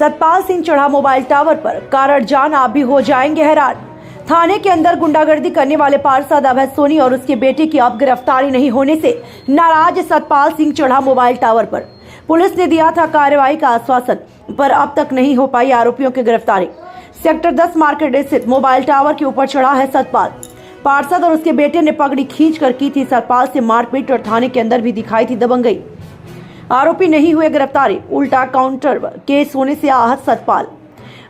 सतपाल सिंह चढ़ा mobile tower पर, कारण जान आप भी हो जाएंगे हैरान। थाने के अंदर गुंडागर्दी करने वाले पार्षद अभय सोनी और उसके बेटे की अब गिरफ्तारी नहीं होने से नाराज सतपाल सिंह चढ़ा मोबाइल टावर पर। पुलिस ने दिया था कार्रवाई का आश्वासन, पर अब तक नहीं हो पाई आरोपियों की गिरफ्तारी। सेक्टर 10 मार्केट स्थित मोबाइल टावर के ऊपर चढ़ा है सतपाल। पार्षद और उसके बेटे ने पगड़ी खींचकर की थी सतपाल से मारपीट और थाने के अंदर भी दिखाई थी दबंगई। आरोपी नहीं हुए गिरफ्तारी, उल्टा काउंटर केस होने से आहत सतपाल।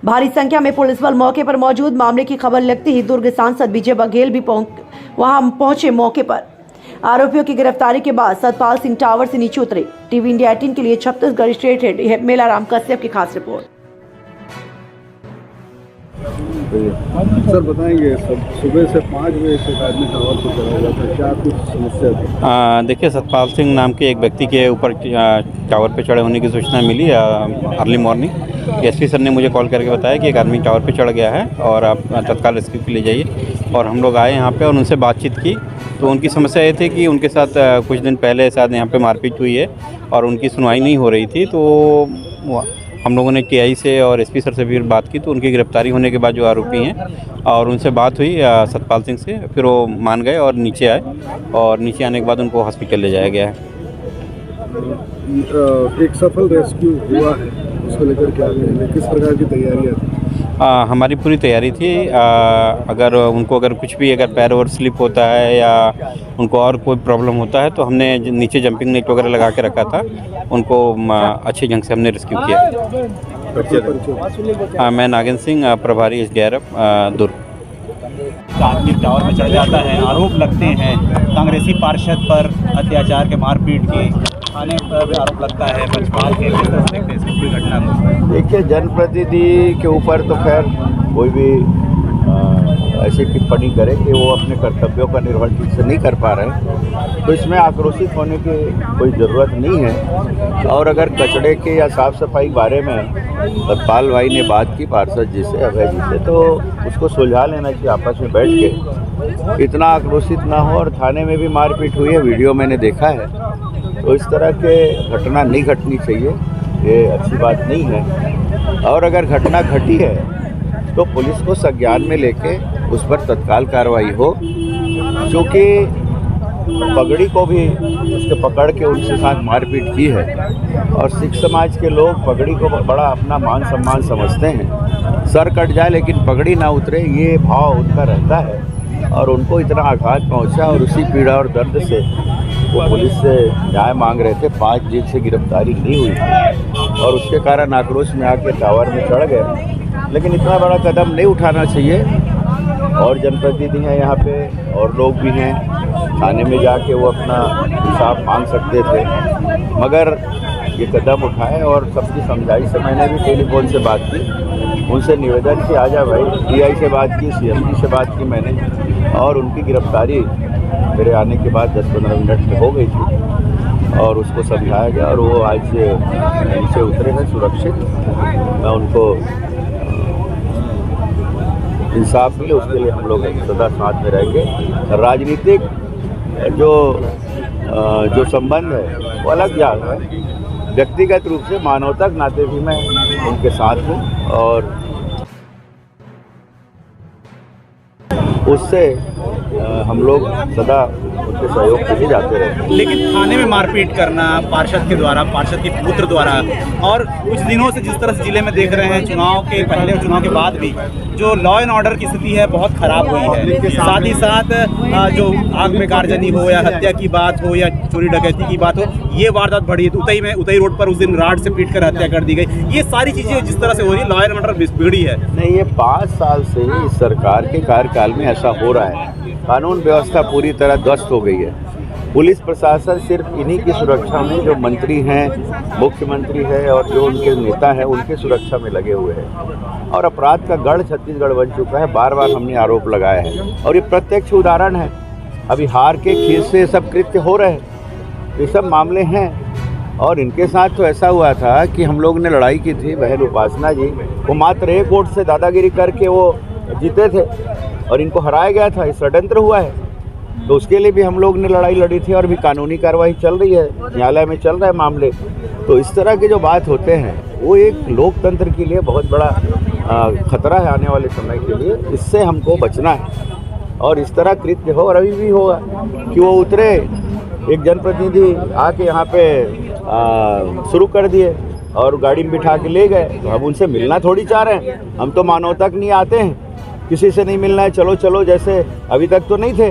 भारी संख्या में पुलिस बल मौके पर मौजूद। मामले की खबर लगती ही दुर्ग सांसद विजय बघेल भी वहां पहुंचे मौके पर। आरोपियों की गिरफ्तारी के बाद सतपाल सिंह टावर से नीचे उतरे। टीवी इंडिया 18 के लिए छत्तीसगढ़ स्टेट हेड मेलाराम कश्यप की खास रिपोर्ट। सर बताएंगे, सब सुबह से 5 बजे से आदमी टावर पर चला हुआ था, क्या कुछ समस्या थी? देखिए, सतपाल सिंह नाम के एक व्यक्ति के ऊपर टावर पे चढ़े होने की सूचना मिली अर्ली मॉर्निंग। एसपी सर ने मुझे कॉल करके बताया कि एक आदमी टावर पे चढ़ गया है और आप तत्काल रेस्क्यू के लिए जाइए। और हम लोग आए यहाँ पे और उनसे बातचीत की, तो उनकी समस्या ये थी कि उनके साथ कुछ दिन पहले शायद यहाँ पे मारपीट हुई है और उनकी सुनवाई नहीं हो रही थी। तो हम लोगों ने टीआई से और एसपी सर से भी बात की, तो उनकी गिरफ्तारी होने के बाद जो आरोपी हैं और उनसे बात हुई सतपाल सिंह से, फिर वो मान गए और नीचे आए, और नीचे आने के बाद उनको हॉस्पिटल ले जाया गया है। एक सफल रेस्क्यू हुआ है, उसको लेकर क्या किस प्रकार की तैयारियाँ थी? हमारी पूरी तैयारी थी। अगर कुछ भी पैर और स्लिप होता है या उनको और कोई प्रॉब्लम होता है, तो हमने नीचे जंपिंग नेट वगैरह लगा के रखा था। उनको अच्छे ढंग से हमने रेस्क्यू किया। मैं नागेंद्र सिंह, प्रभारी SDRF दुर्ग। आदमी टावर पर चढ़ जाता है, आरोप लगते हैं कांग्रेसी पार्षद पर अत्याचार के, मारपीट के, थाने पर भी आरोप लगता है। पंचपाल के किस तरह से देखते हैं इसकी पूरी घटना को? देखिए, जनप्रतिनिधि के ऊपर तो खैर कोई भी ऐसी टिप्पणी करे कि वो अपने कर्तव्यों का निर्वहन ठीक से नहीं कर पा रहे, तो इसमें आक्रोशित होने की कोई ज़रूरत नहीं है। और अगर कचड़े के या साफ़ सफाई बारे में सतपाल भाई ने बात की पार्षद जी से, अभय जी से, तो उसको सुलझा लेना चाहिए आपस में बैठ के। इतना आक्रोशित ना हो। और थाने में भी मारपीट हुई है, वीडियो मैंने देखा है। तो इस तरह के घटना नहीं घटनी चाहिए, ये अच्छी बात नहीं है। और अगर घटना घटी है तो पुलिस को संज्ञान में लेके उस पर तत्काल कार्रवाई हो, क्योंकि पगड़ी को भी उसके पकड़ के उनके साथ मारपीट की है। और सिख समाज के लोग पगड़ी को बड़ा अपना मान सम्मान समझते हैं। सर कट जाए लेकिन पगड़ी ना उतरे, ये भाव उनका रहता है। और उनको इतना आघात पहुंचा और उसी पीड़ा और दर्द से वो पुलिस से न्याय मांग रहे थे। 5 दिन से गिरफ्तारी नहीं हुई और उसके कारण आक्रोश में आके टावर में चढ़ गए। लेकिन इतना बड़ा कदम नहीं उठाना चाहिए। और जनप्रतिनिधि हैं यहाँ पे और लोग भी हैं, थाने में जाके वो अपना इंसाफ मांग सकते थे, मगर ये कदम उठाए। और सबकी समझाई से मैंने भी टेलीफोन से बात की, उनसे निवेदन कि आजा भाई। टीआई से बात की, CMD से बात की मैंने, और उनकी गिरफ्तारी मेरे आने के बाद 10-15 मिनट में हो गई थी और उसको समझाया गया और वो आज से नीचे उतरे हैं सुरक्षित। मैं उनको इंसाफ मिले उसके लिए हम लोग सदा साथ में रहेंगे। राजनीतिक जो संबंध है वो अलग जाग है, व्यक्तिगत रूप से मानवता के नाते भी मैं उनके साथ हूँ और उससे हम लोग सदा उनके सहयोग के लिए जाते रहते हैं। लेकिन थाने में मारपीट करना पार्षद के द्वारा, पार्षद के पुत्र द्वारा, और कुछ दिनों से जिस तरह से जिले में देख रहे हैं, चुनाव के पहले और चुनाव के बाद भी जो लॉ एंड ऑर्डर की स्थिति है बहुत खराब हुई है। साथ ही साथ जो आग में कारजनी हो या हत्या की बात हो या चोरी डकैती की बात हो, ये वारदात बढ़ी है। उतई रोड पर उस दिन राड से पीट कर हत्या कर दी गई। ये सारी चीज़ें जिस तरह से हो रही है, लॉ एंड ऑर्डर बिगड़ी है। नहीं, ये 5 साल से ही इस सरकार के कार्यकाल में ऐसा हो रहा है। कानून व्यवस्था पूरी तरह ध्वस्त हो गई है। पुलिस प्रशासन सिर्फ इन्हीं की सुरक्षा में, जो मंत्री हैं, मुख्यमंत्री है और जो उनके नेता हैं, उनके सुरक्षा में लगे हुए हैं। और अपराध का गढ़ छत्तीसगढ़ बन चुका है। बार बार हमने आरोप लगाया है और ये प्रत्यक्ष उदाहरण है। अभी हार के खेत से सब कृत्य हो रहे हैं, ये सब मामले हैं। और इनके साथ तो ऐसा हुआ था कि हम लोग ने लड़ाई की थी, बहन उपासना जी, वो मात्र 1 वोट से दादागिरी करके वो जीते थे और इनको हराया गया था। ये षड्यंत्र हुआ है, तो उसके लिए भी हम लोग ने लड़ाई लड़ी थी और भी कानूनी कार्रवाई चल रही है, न्यायालय में चल रहा है मामले। तो इस तरह के जो बात होते हैं वो एक लोकतंत्र के लिए बहुत बड़ा खतरा है आने वाले समय के लिए। इससे हमको बचना है और इस तरह कृत्य हो और अभी भी होगा कि वो उतरे, एक जनप्रतिनिधि आके यहाँ पे शुरू कर दिए और गाड़ी में बिठा के ले गए। तो हम उनसे मिलना थोड़ी चाह रहे हैं, हम तो मानव तक नहीं आते हैं, किसी से नहीं मिलना है, चलो चलो जैसे अभी तक तो नहीं थे।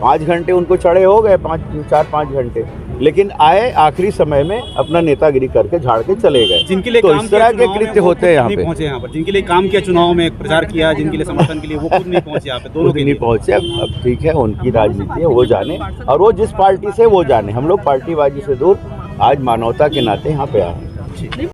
5 घंटे उनको चढ़े हो गए, 4-5 घंटे, लेकिन आए आखिरी समय में अपना नेतागिरी करके झाड़ के चले गए। जिनके लिए तो काम इस तरह किया के कृत्य होते हैं यहाँ पे। पहुंचे यहाँ पर, जिनके लिए काम किया, चुनाव में प्रचार किया, जिनके लिए समर्थन के लिए, वो खुद नहीं पहुंचे यहाँ पे, दोनों नहीं पहुंचे। अब ठीक है, उनकी राजनीति है, वो जाने, और वो जिस पार्टी से वो जाने। हम लोग पार्टीबाजी से दूर आज मानवता के नाते यहाँ पे आए हैं।